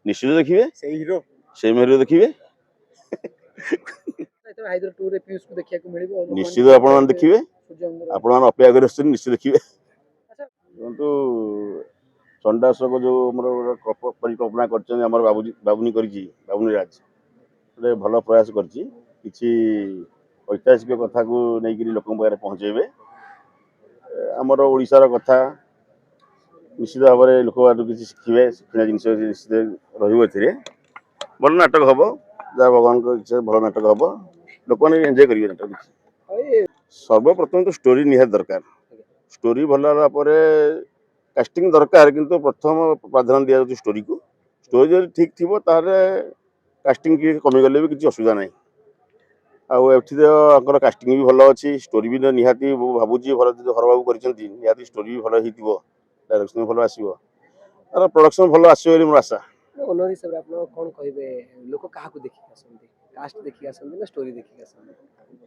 निश्चित देखिए ସେଇ ହିରୋ से मेरे देखिए ହାଇଦର 2 ରେ ପିୟୁଷ କୁ ଦେଖିବାକୁ ମିଳିବ निश्चित आपण देखिए आपण अपेक्षा कर निश्चित देखिए କିନ୍ତୁ ଚଣ୍ଡାଶୋକ ଯୋଉ ଆମର ପରିକଳ୍ପନା କରିଛନ୍ତି ଆମର ବାବୁନି କରିଛି ବାବୁନି ରାଜ ଗୋଟେ ଭଲ ପ୍ରୟାସ କରିଛି କିଛି ଐତିହାସିକ କଥାକୁ ନେଇକିରି ଲୋକଙ୍କ ପାଖରେ ପହଞ୍ଚେଇବେ ଆମର ଓଡ଼ିଶାର କଥା ନିଶ୍ଚିତ ଭାବରେ ଲୋକମାନେ କିଛି ଶିଖିବେ ଶିକ୍ଷଣୀୟ ଜିନିଷ ନିଶ୍ଚିତ ରହିବ ଏଥିରେ ଭଲ ନାଟକ ହବ ଯାହା ଭଗବାନଙ୍କ ଇଚ୍ଛା ଭଲ ନାଟକ ହବ ଲୋକମାନେ ଏନ୍ଜୟ କରିବେ ନାଟକ ଦେଖି ସର୍ବପ୍ରଥମେ ତ ଷ୍ଟୋରି ନିହାତି ଦରକାର स्टोरी भल है कास्टिंग दरकार किंतु प्रथम प्राधान्य दिया जाए स्टोरी को स्टोरी जब ठीक थी कास्टिंग की कमिगले भी किसी असुविधा ना आउर कास्टिंग भी भल अच्छी स्टोरी भी निहाती भावुची भल हर बाबू कर स्टोरी भी भल डायरेक्शन भी भल आसो तार प्रोडक्शन भल आसो मोर आशा ओनर हिसाब रे आपण कोन कहबे लोक काहा को देखि आसंती कास्ट देखि आसंती ना स्टोरी देखि आसंती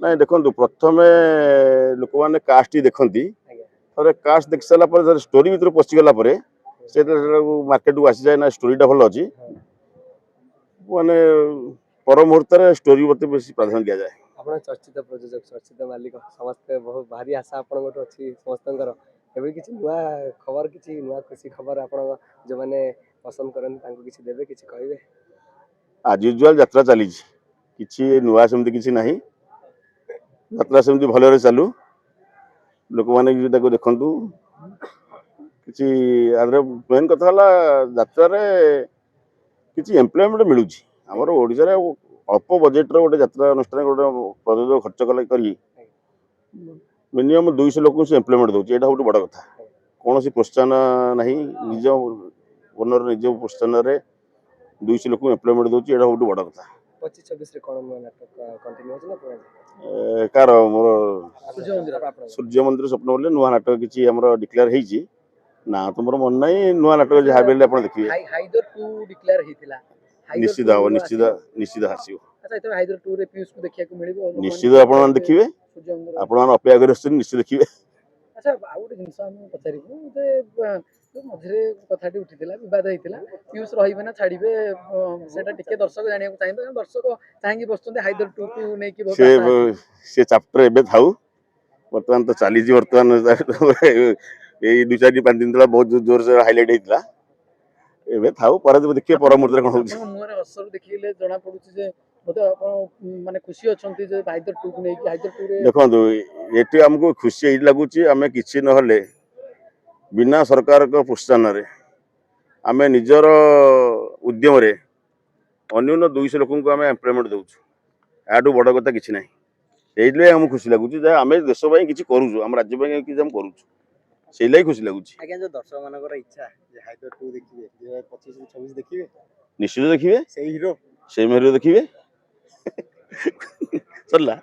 नहीं देखंतु प्रथमे लोक माने कास्ट ही देखंती थोड़े कास्ट देख सारा स्टोरी भर पशिगला मार्केट को आसी जाए ना स्टोरीटा भल अच्छी माने पर मुहूर्त स्टोरी मत बेस प्राधान्य दि जाए आपण चर्चित प्रयोजक चर्चित मालिक समस्त बहुत भारी आशा आपण गोटे अच्छी समस्तंकर एबे किछि नुआ खबर किछि नुआ खुशी खबर आपण जो माने पसंद करन तांको किछि देबे किछि कहबे आज यूजुअल यात्रा चली किछि नुआ सेमति किछि नाही यात्रा सेमति भलरे चालू लोक मैंने देखु कि मेन कथा यात्रा किसी एम्प्लॉयमेंट मिलूँ आमर ओडिशा अल्प बजेट गोटे यात्रा अनुष्ठान गोटे प्रयोजक खर्च कल मिनिमम 200 लोक से एम्प्लॉयमेंट दूसरी यहाँ गोटे बड़ कथा कौन सी प्रोत्साहन ना निज ओनर निज प्रोत्साहन 200 लोक एम्प्लॉयमेंट दूसरी यहाँ गोटे बड़ कथा 25-26 रे कोन नाटक कंटिन्यू होछ ना कार मोर सूर्य मंदिर स्वप्न बोले नुआ नाटक किसी डिक्लेयर होती ना तो मोर मन ना नुआ नाटक जहाँ भी देखिए हाइदर 2 डिक्लेयर हेतिला निश्चित हम निश्चित निश्चित आसो अच्छा एतो हाइदर 2 रे पियूष को देखिया को मिलिबो निश्चित आपण देखिए आपण अपेक्षा कर निश्चित देखिए अच्छा आ गोटे जिंस हम पचारिबो जे मझरे कथाटी उठिथिला विवाद हेतिला पियूष रहिबे ना छाड़िबे सेटा टिके दर्शक जानिया को चाहिबे दर्शक चाहेंगी बसचंदे हाइदर 2 को नै कि बहुत से चैप्टर एबे थाउ वर्तमान तो चली वर्तमान यही 2-4-5 दिन तला बहुत जोर से हाईलाइट होता एबे थाउ पर देखिए पर मुहूर्त कोन होउछ मुहर असर देखिले जना पडुछ जे मते आपण माने खुशी अछंती जे हाइदर 2 को नै कि हाइदर 2 रे देखंतु एटी हमको खुशी एई लागुची हमें किछि न हले बिना सरकार को प्रोत्साहन रे आमे निजर उद्यम रे अन्यून 200 लोक को आमे एम्प्लॉयमेंट दउछु आडू बड़ कथा किछि नै एइले हम खुशी लागुची जे आमे देश पई किछि करूछु हम राज्य पई किछि हम करूछु सेइलाई खुशी लागुची आज्ञा जो दर्शक मानकर इच्छा जे हाइदर 2 देखिबे 2025-26 देखिबे निश्चित देखिए सेही हीरो से मेरे देखिए चलला।